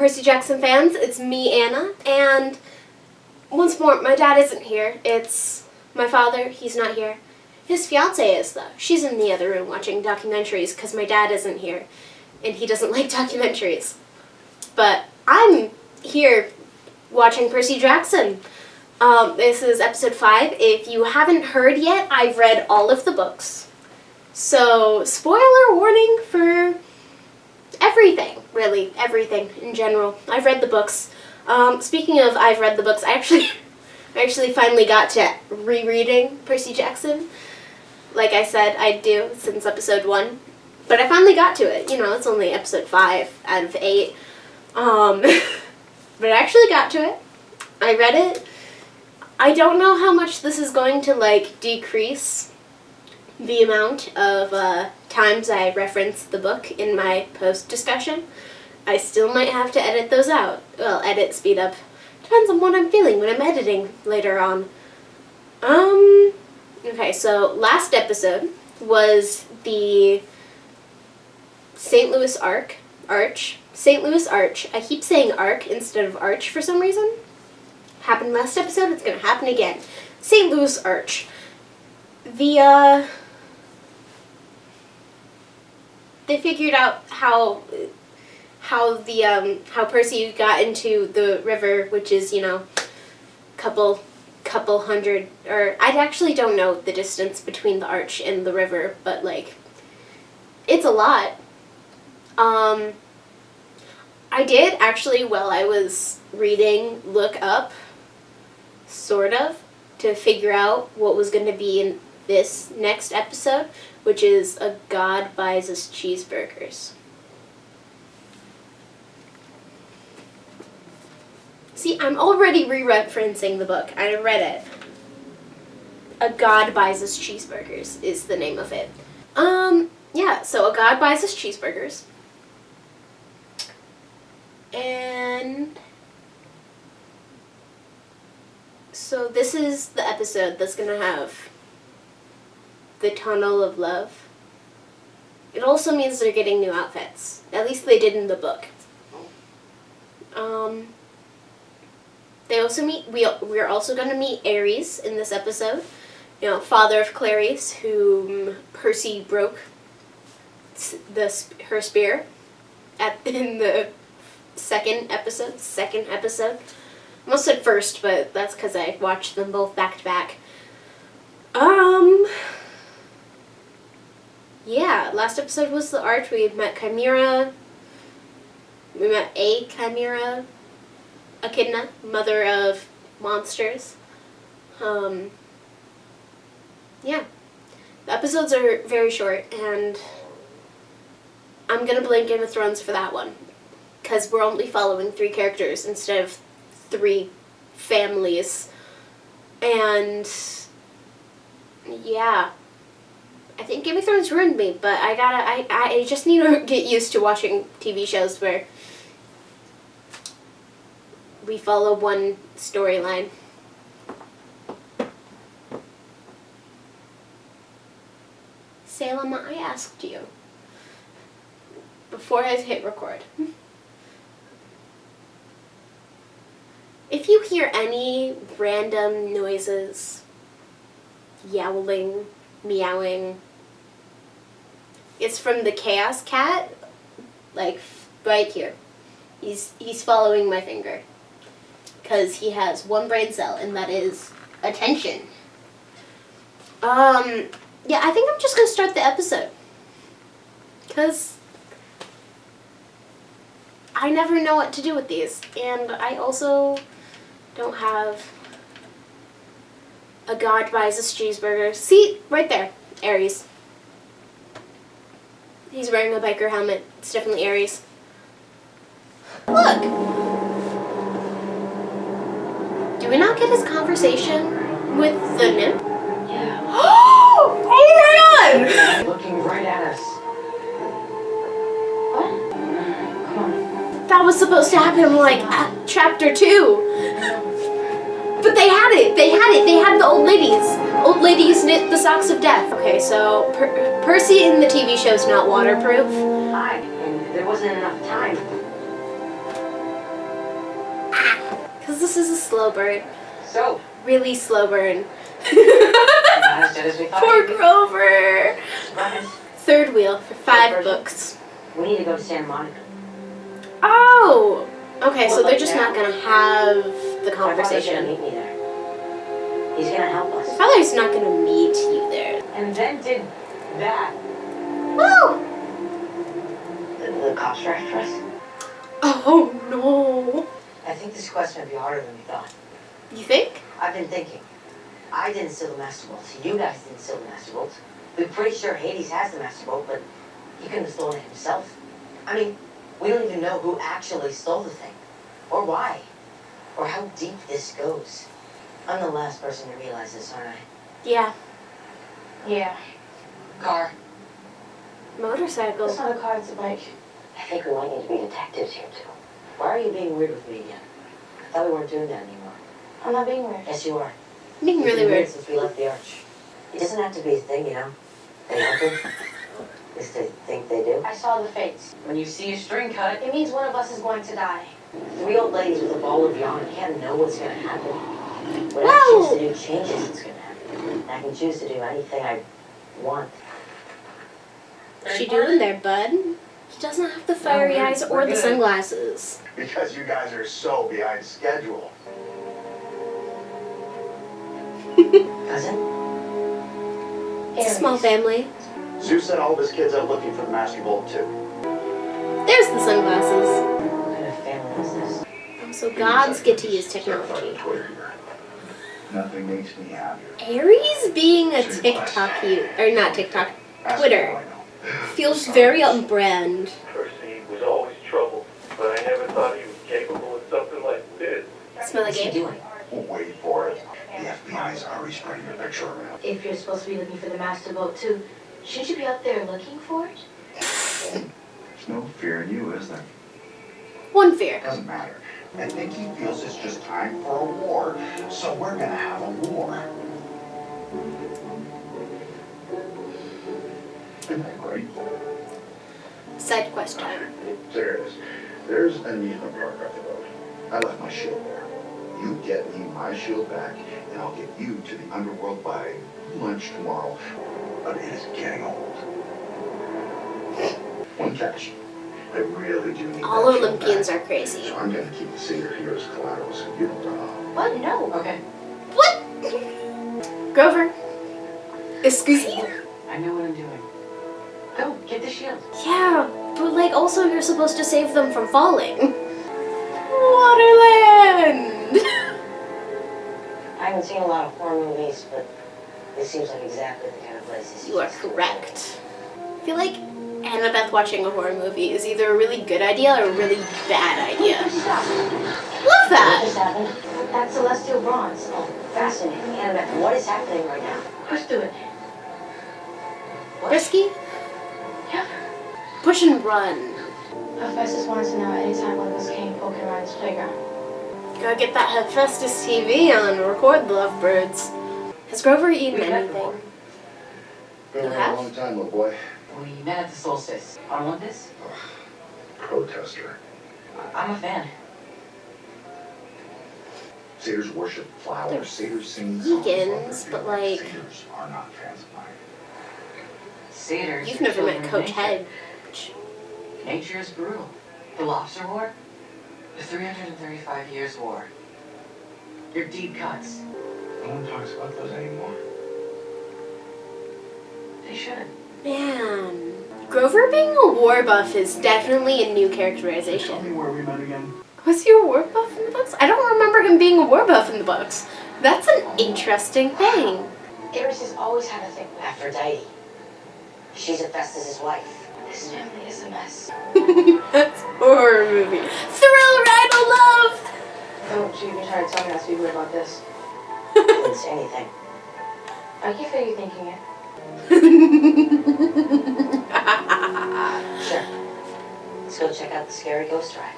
Percy Jackson fans, it's me, Anna, and once more, my dad isn't here. It's my father, he's not here. His fiancée is, though. She's in the other room watching documentaries because my dad isn't here, and he doesn't like documentaries. But I'm here watching Percy Jackson. This is episode 5. If you haven't heard yet, I've read all of the books. So, spoiler warning for everything, really, everything in general. I've read the books. Speaking of I've read the books, I actually finally got to rereading Percy Jackson. Like I said, I'd do since episode 1. But I finally got to it. You know, it's only episode 5 out of 8. But I actually got to it. I read it. I don't know how much this is going to, decrease the amount of times I reference the book in my post-discussion. I still might have to edit those out. Well, edit, speed up. Depends on what I'm feeling when I'm editing later on. Okay, so last episode was the St. Louis Arch. St. Louis Arch. I keep saying arc instead of arch for some reason. Happened last episode, it's gonna happen again. St. Louis Arch. They figured out how Percy got into the river, which is, couple hundred, or I actually don't know the distance between the arch and the river, but it's a lot. I did actually, while I was reading, look up, sort of, to figure out what was going to be in this next episode, which is A God Buys Us Cheeseburgers. See, I'm already re-referencing the book. I read it. A God Buys Us Cheeseburgers is the name of it. Yeah, so A God Buys Us Cheeseburgers. And so this is the episode that's going to have the Tunnel of Love. It also means they're getting new outfits. At least they did in the book. They also we're also going to meet Ares in this episode. Father of Clarice, whom Percy broke her spear in the second episode. I almost said first, but that's because I watched them both back to back. Yeah, last episode was the Arch. We met Chimera. We met a Chimera, Echidna, mother of monsters. Yeah. The episodes are very short, and I'm gonna blame Game of Thrones for that one. Because we're only following 3 characters instead of 3 families. And yeah. I think Game of Thrones ruined me, but I just need to get used to watching TV shows where we follow one storyline. Salem, I asked you before I hit record. If you hear any random noises, yowling, meowing, it's from the Chaos Cat, right here. He's following my finger. Because he has one brain cell, and that is attention. Yeah, I think I'm just going to start the episode. Because I never know what to do with these. And I also don't have A God Buys Us Cheeseburgers. See, right there, Ares. He's wearing a biker helmet. It's definitely Ares. Look! Do we not get his conversation with the nymph? Yeah. Oh my god! Looking right at us. What? Come on. That was supposed to happen at chapter 2. But they had it. They had the old ladies. Old ladies knit the socks of death. Okay, so Percy in the TV show is not waterproof. Hi. And there wasn't enough time. Because this is a slow burn. So, Really slow burn. not as good as we thought. Poor Grover. Surprise. Third wheel for 5 Percy. books. We need to go to Santa Monica. Oh! Okay, so Well, they're like just now. not gonna have the My father's gonna conversation. meet me there. He's gonna help us. Father's not gonna meet you there. And then did that. Woo! The cops were after us. Oh no. I think this quest might be harder than we thought. You think? I've been thinking. I didn't steal the Master Bolt. You guys didn't steal the Master Bolt. We're pretty sure Hades has the Master Bolt, but he couldn't have stolen it himself. I mean, we don't even know who actually stole the thing. Or why. Or how deep this goes. I'm the last person to realize this, aren't I? Yeah. Yeah. Car. Motorcycle. It's not a car, it's a bike. I think we might need to be detectives here, too. Why are you being weird with me again? I thought we weren't doing that anymore. I'm not being weird. Yes, you are. Being You've really been weird. since we left the arch. It doesn't have to be a thing, you know? They happen. At least they think they do. I saw the fates. When you see a string cut, It means one of us is going to die. 3 old ladies with a ball of yarn can't know what's gonna happen. What I Whoa! choose to do changes what's gonna happen. And I can choose to do anything I want. What's she doing there, bud? He doesn't have the fiery eyes or the sunglasses. Because you guys are so behind schedule. Cousin? It's a small family. Zeus sent all of his kids out looking for the Master Bolt too. There's the sunglasses. What kind of family is this? Oh, so gods get to use technology. Nothing makes me happier. Aries being a TikTok or not TikTok, Twitter, feels very on brand. Percy was always trouble, but I never thought he was capable of something like this. Smell like What's he it. doing? We'll wait for it. The FBI's already spreading your picture around. If you're supposed to be looking for the Master Boat too, shouldn't you be out there looking for it? There's no fear in you, is there? One fear. Doesn't matter. I think he feels it's just time for a war, so we're gonna have a war. Isn't that great? Side quest time. Serious. There's an amusement park up the road. I left my shield there. You get me my shield back, and I'll get you to the underworld by lunch tomorrow. But it is getting old. One catch. I really do need All that shield Olympians back. are crazy. So I'm gonna keep the cedar here as collateral so you don't run off. What? No. Okay. What? Grover. Excuse me? I know what I'm doing. Go, get the shield. Yeah, but like also you're supposed to save them from falling. Waterland! I haven't seen a lot of horror movies, but this seems like exactly the kind of place this You are correct. I feel like Annabeth watching a horror movie is either a really good idea or a really bad idea. Stop. Love What that! just happened? That's celestial bronze. Oh, fascinating. Annabeth, what is happening right now? Push through it. What? Risky? Yep. Push and run. Hephaestus wanted to know anytime one of us came poking around his playground. Gotta get that Hephaestus TV on, record the lovebirds. Has Grover eaten anything? Been You around have? a long time, little boy. We met at the solstice. On Olympus? Protester. I'm a fan. Satyrs worship flowers. They're Satyrs sing songs. vegans, about but, their like- Satyrs are not fans of mine. Satyrs. You've are never met children of Coach nature. Head. Nature is brutal. The Lobster War? The 335 Years War. Your deep cuts. No one talks about those anymore. They should. Man. Grover being a war buff is definitely a new Tell me characterization. where we met again. Was he a war buff in the books? I don't remember him being a war buff in the books. That's an interesting thing. Ares has always had a thing with Aphrodite. She's Hephaestus' wife. this family is a mess. That's a horror movie. Thrill ride of love! Don't you even try to tell me not to be weird about this. I didn't say anything. I can feel you thinking it. Sure. Let's go check out the scary ghost ride.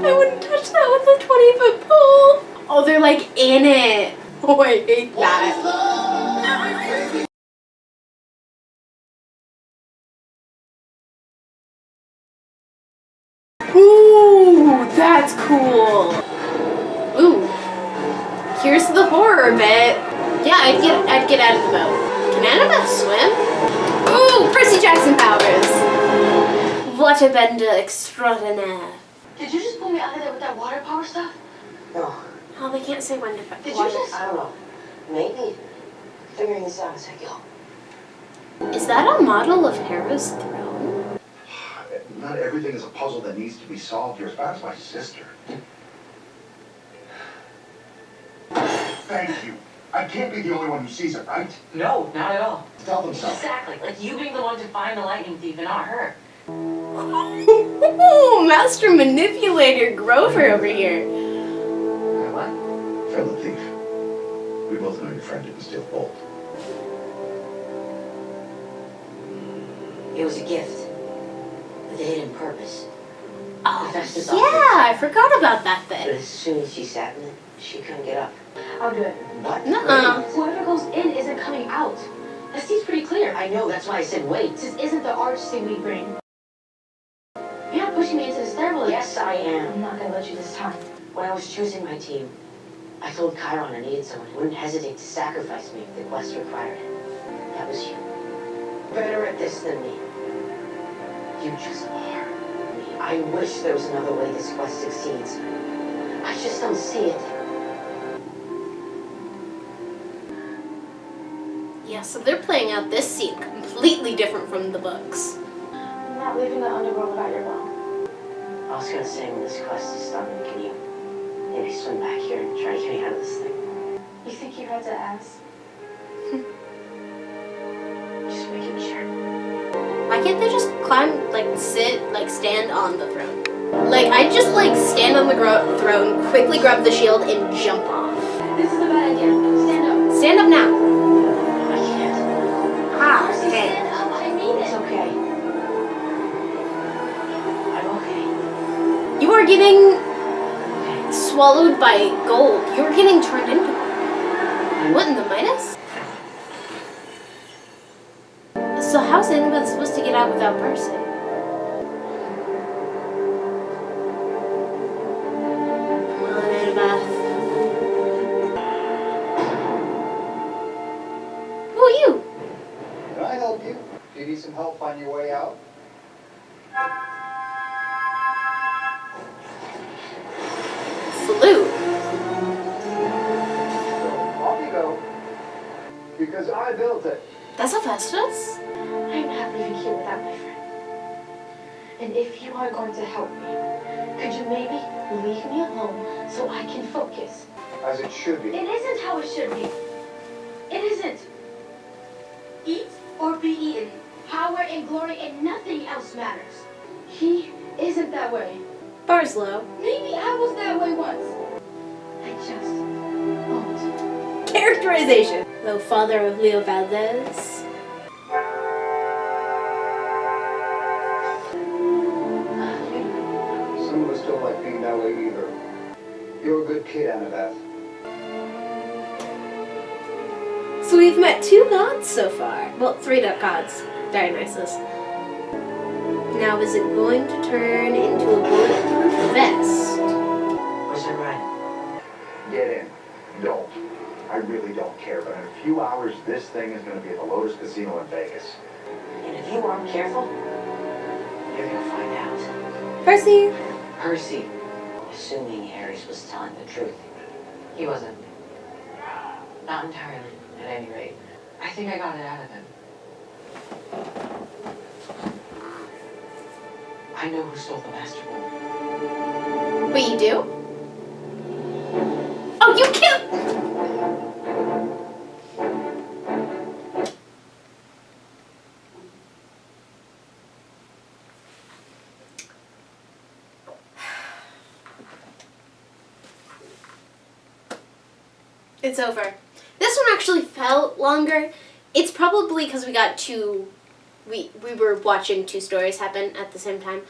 I wouldn't touch that with a 20-foot pole. Oh, they're like in it. Oh, I hate that. Ooh. cool. Ooh. Here's the horror bit. Yeah, I'd get out of the boat. Can Annabeth swim? Ooh, Percy Jackson powers. What a bender extraordinaire. Did you just pull me out of there with that water power stuff? No, Oh, they can't say when to Did water. you just... I don't know. Maybe. Figuring this out as I go. Is that a model of Hera's throne? Not everything is a puzzle that needs to be solved. You're as bad as my sister. Thank you. I can't be the only one who sees it, right? No, not at all. Tell them so. Exactly. Like you being the one to find the lightning thief and not her. Ooh, Master Manipulator Grover over here. What? Phil the thief. We both know your friend didn't steal the bolt. It was a gift. With a hidden purpose. Oh, That's just yeah, I forgot about that But bit. as soon as she sat in it, she couldn't get up. I'll do it. What? Nuh-uh. Whoever goes in isn't coming out. That seems pretty clear. I know, that's why I said wait. This isn't the arch thing we bring. You're not pushing me into the stairwell. Yes, I am. I'm not gonna let you this time. When I was choosing my team, I told Chiron I needed someone who wouldn't hesitate to sacrifice me if the quest required it. That was you. Better at this than me. You just are. I wish there was another way this quest succeeds. I just don't see it. Yeah, so they're playing out this scene completely different from the books. I'm not leaving the underworld without your bone. I was gonna say when this quest is done, can you maybe swim back here and try to get me out of this thing? You think you had to ask? Just making sure. Why can't they just climb, like, sit, like, stand on the throne? Like, I'd just, like, stand on the throne, quickly grab the shield, and jump off. This is a bad idea. Stand up. Stand up now. I can't. Ah, Percy, okay. stand up. I mean It's it. okay. I'm okay. You are getting Okay. swallowed by gold. You are getting turned into gold. What in the Midas? So how's anybody supposed to get out without Percy? Come on, Annabeth. Who are you? Can I help you? Do you need some help on your way out? Salute. So off you go. Because I built it. That's Hephaestus? I'm not leaving here without my friend. And if you are going to help me, could you maybe leave me alone so I can focus? As it should be. It isn't how it should be. It isn't. Eat or be eaten. Power and glory and nothing else matters. He isn't that way. Bar's low. Maybe I was that way once. I just won't. Characterization. The father of Leo Valdez. Some of us don't like being that way either. You're a good kid, Annabeth. So we've met 2 gods so far. Well, 3 gods. Dionysus. Now is it going to turn into a bulletproof vest? Where's our ride? Get in. Don't. I really don't care, but in a few hours, this thing is going to be at the Lotus Casino in Vegas. And if you aren't careful, you're gonna find out. Percy. Percy, assuming Ares was telling the truth. He wasn't. Not entirely, at any rate. I think I got it out of him. I know who stole the Master Bowl. Wait, you do? Oh, you killed! It's over. This one actually felt longer. It's probably because we got we were watching 2 stories happen at the same time.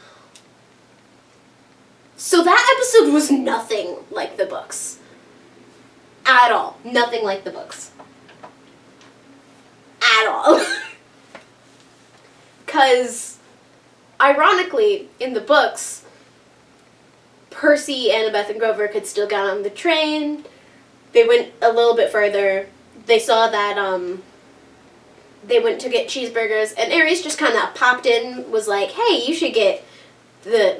So that episode was nothing like the books. At all. Nothing like the books. At all. Because, ironically, in the books, Percy, Annabeth, and Grover could still get on the train. They went a little bit further. They saw that they went to get cheeseburgers, and Ares just kind of popped in, was like, hey, you should get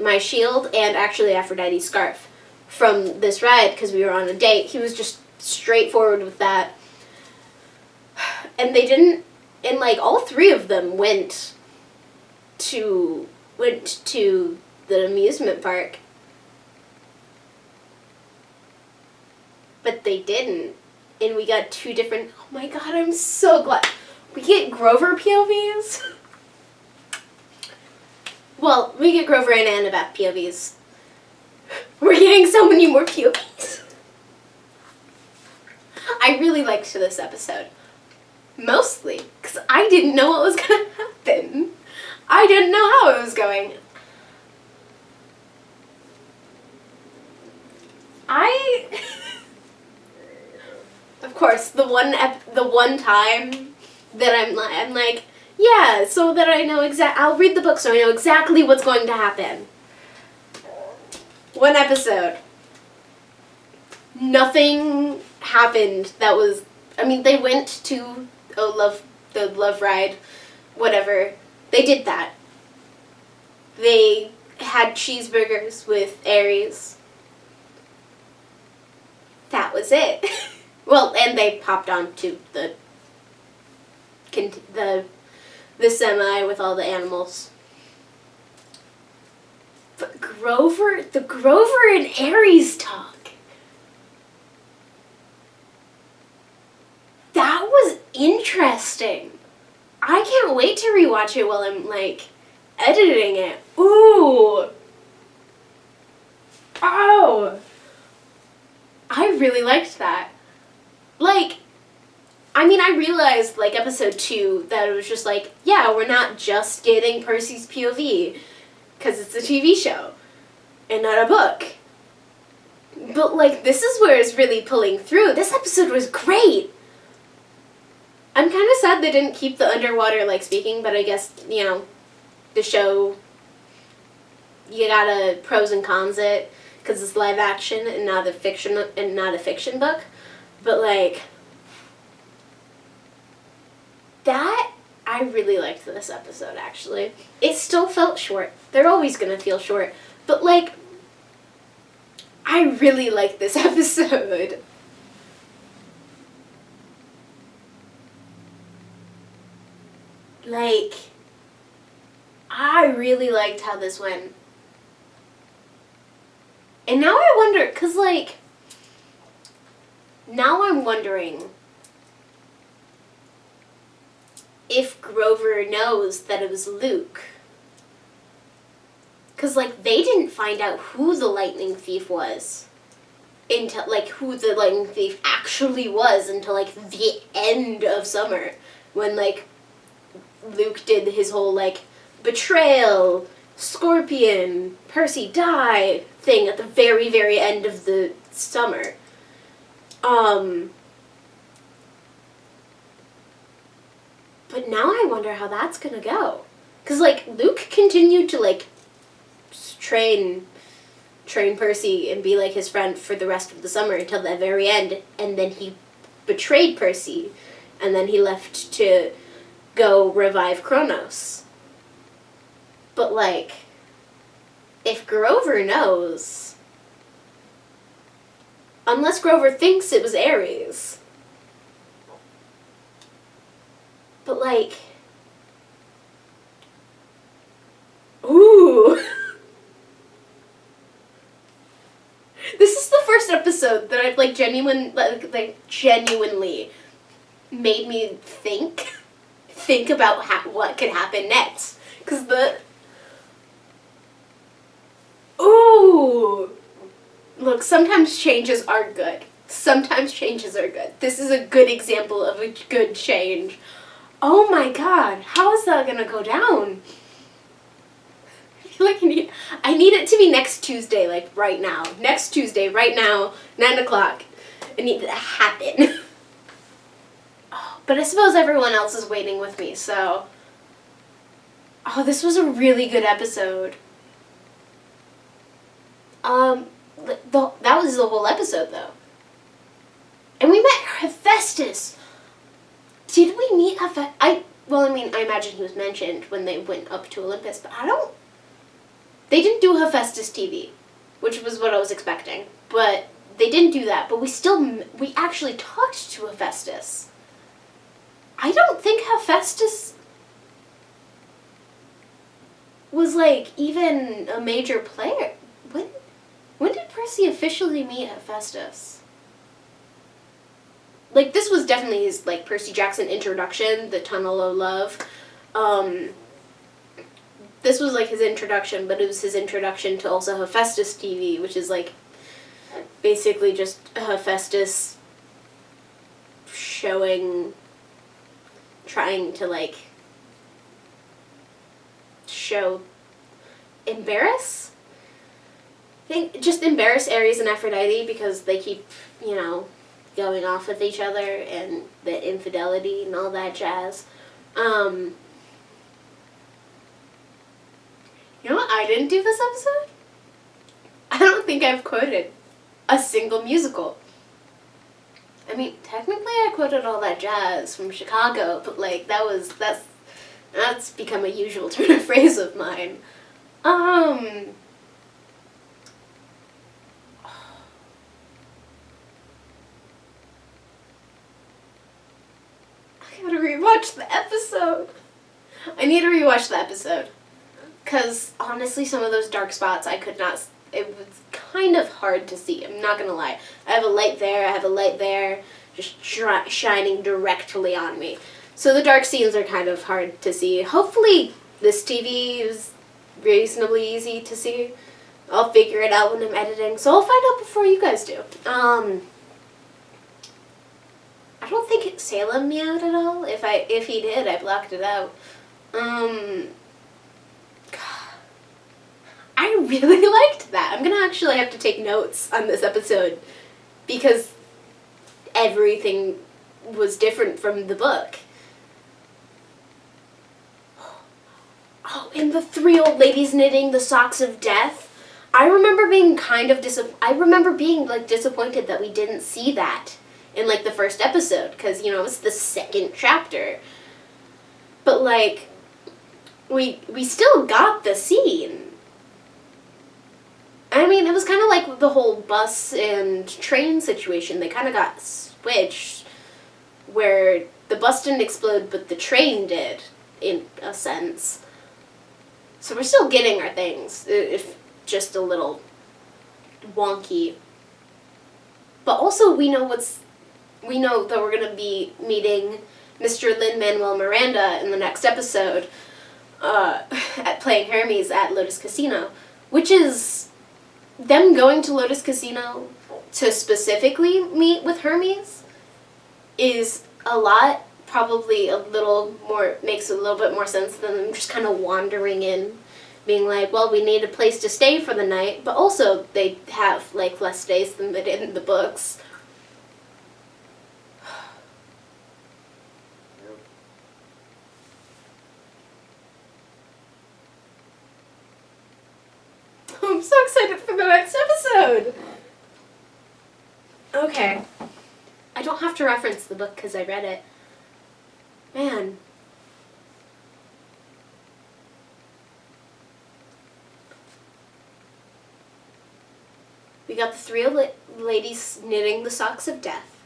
my shield and actually Aphrodite's scarf from this ride because we were on a date. He was just straightforward with that. And they didn't, and like all three of them went to the amusement park. But they didn't. And we got two different, oh my god, I'm so glad. We get Grover POVs. Well, we get Grover and Annabeth POVs. We're getting so many more POVs. I really liked this episode. Mostly because I didn't know what was going to happen. I didn't know how it was going. Of course, the one time that I'm like, yeah, so that I know I'll read the book so I know exactly what's going to happen. One episode. Nothing happened that was, I mean, they went to the love ride, whatever. They did that. They had cheeseburgers with Ares. That was it. Well, and they popped on to the semi with all the animals. But the Grover and Ares talk. That was interesting. I can't wait to rewatch it while I'm, like, editing it. Ooh. Oh. I really liked that. Like, I mean, I realized, like, episode 2, that it was just like, yeah, we're not just getting Percy's POV, because it's a TV show, and not a book. But, like, this is where it's really pulling through. This episode was great. I'm kind of sad they didn't keep the underwater, like, speaking, but I guess, you know, the show, you gotta pros and cons it, because it's live action and not a fiction book. But, like, that, I really liked this episode, actually. It still felt short. They're always gonna feel short. But, like, I really liked this episode. Like, I really liked how this went. And now I wonder, because, like, now I'm wondering if Grover knows that it was Luke. Because, like, they didn't find out who the lightning thief was. Until, like, who the lightning thief actually was until, like, the end of summer. When, like, Luke did his whole, like, betrayal, Scorpion, Percy die thing at the very, very end of the summer. But now I wonder how that's gonna go. Because, like, Luke continued to, like, train Percy and be, like, his friend for the rest of the summer until the very end. And then he betrayed Percy. And then he left to go revive Kronos. But, like, if Grover knows, unless Grover thinks it was Ares, but, like, ooh. This is the first episode that I've, like, genuinely made me think about what could happen next. Because ooh! Look, sometimes changes are good. Sometimes changes are good. This is a good example of a good change. Oh my god, how is that gonna go down? I feel like I need it to be next Tuesday, like right now. Next Tuesday, right now, 9 o'clock. I need it to happen. Oh, but I suppose everyone else is waiting with me, so. Oh, this was a really good episode. that was the whole episode, though. And we met Hephaestus. Did we meet Hephaestus? I imagine he was mentioned when they went up to Olympus, but they didn't do Hephaestus TV, which was what I was expecting. But they didn't do that, but we actually talked to Hephaestus. I don't think Hephaestus was, like, even a major player. When did Percy officially meet Hephaestus? Like, this was definitely his, like, Percy Jackson introduction, the Tunnel of Love. This was, like, his introduction, but it was his introduction to also Hephaestus TV, which is, like, basically just Hephaestus trying to, like, embarrass Ares and Aphrodite because they keep, going off with each other and the infidelity and all that jazz. You know what I didn't do this episode? I don't think I've quoted a single musical. I mean, technically I quoted All That Jazz from Chicago, but, like, that's become a usual turn of phrase of mine. I gotta rewatch the episode. I need to rewatch the episode. Because, honestly, some of those dark spots I could not... It was kind of hard to see. I'm not gonna lie. I have a light there, just shining directly on me. So the dark scenes are kind of hard to see. Hopefully this TV is reasonably easy to see. I'll figure it out when I'm editing. So I'll find out before you guys do. I don't think Salem meowed at all. If he did, I blocked it out. I really liked that. I'm gonna actually have to take notes on this episode because everything was different from the book. Oh, and the 3 old ladies knitting the socks of death. I remember being disappointed that we didn't see that in, like, the first episode because, it's the second chapter. But, like, we still got the scene. I mean, it was kind of like the whole bus and train situation. They kind of got switched where the bus didn't explode, but the train did, in a sense. So we're still getting our things, if just a little wonky. But also we know that we're going to be meeting Mr. Lin-Manuel Miranda in the next episode at playing Hermes at Lotus Casino, which is... Them going to Lotus Casino to specifically meet with Hermes is probably makes a little bit more sense than them just kind of wandering in, being like, well, we need a place to stay for the night, but also they have, like, less days than they did in the books. I'm so excited for the next episode! Okay. I don't have to reference the book because I read it. Man. We got the 3 ladies knitting the socks of death.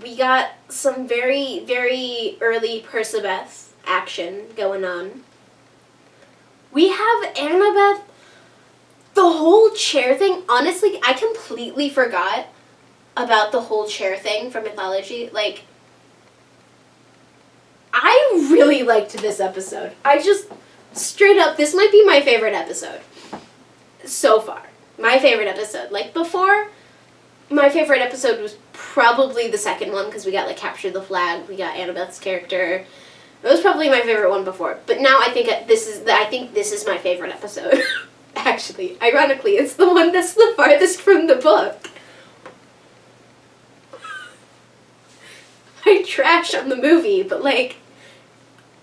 We got some very, very early Percabeth action going on. We have Annabeth, the whole chair thing. Honestly, I completely forgot about the whole chair thing from mythology. Like, I really liked this episode. Straight up, this might be my favorite episode so far. My favorite episode. Like, before, my favorite episode was probably the second one because we got, like, Capture the Flag. We got Annabeth's character. It was probably my favorite one before, but now I think this is my favorite episode. Actually, ironically, it's the one that's the farthest from the book. I trash on the movie, but, like,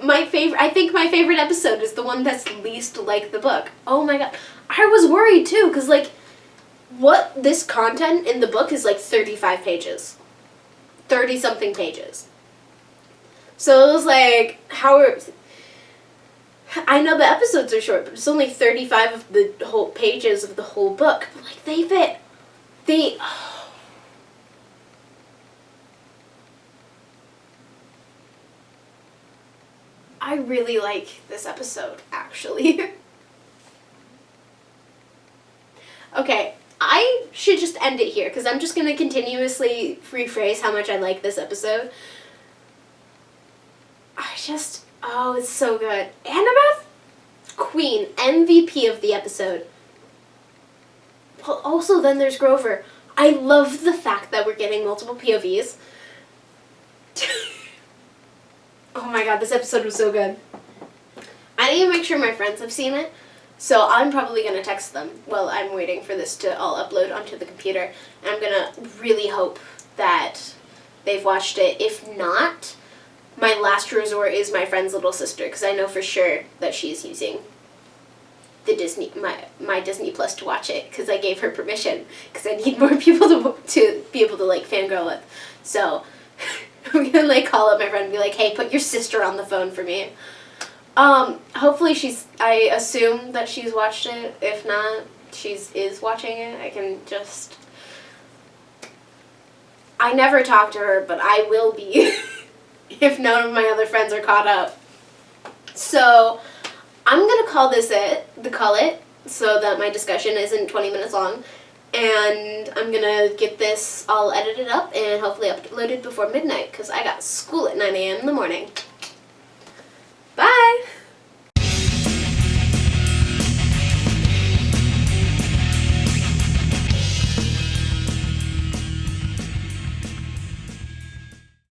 I think my favorite episode is the one that's least like the book. Oh my god. I was worried too, because, like, this content in the book is like 35 pages. 30-something pages. So it was like, I know the episodes are short, but it's only 35 of the whole pages of the whole book. But, like, I really like this episode, actually. Okay, I should just end it here, because I'm just going to continuously rephrase how much I like this episode. Oh, it's so good. Annabeth? Queen, MVP of the episode. Well, also then there's Grover. I love the fact that we're getting multiple POVs. Oh my god, this episode was so good. I need to make sure my friends have seen it, so I'm probably going to text them while I'm waiting for this to all upload onto the computer. And I'm going to really hope that they've watched it. If not, my last resort is my friend's little sister, because I know for sure that she's using the my Disney Plus to watch it, because I gave her permission, because I need more people to be able to, like, fangirl with. So I'm gonna, like, call up my friend and be like, hey, put your sister on the phone for me. Hopefully I assume that she's watched it. If not, is watching it. I never talk to her, but I will be if none of my other friends are caught up. So I'm gonna call it so that my discussion isn't 20 minutes long, and I'm gonna get this all edited up and hopefully uploaded before midnight, because I got school at 9 a.m. in the morning.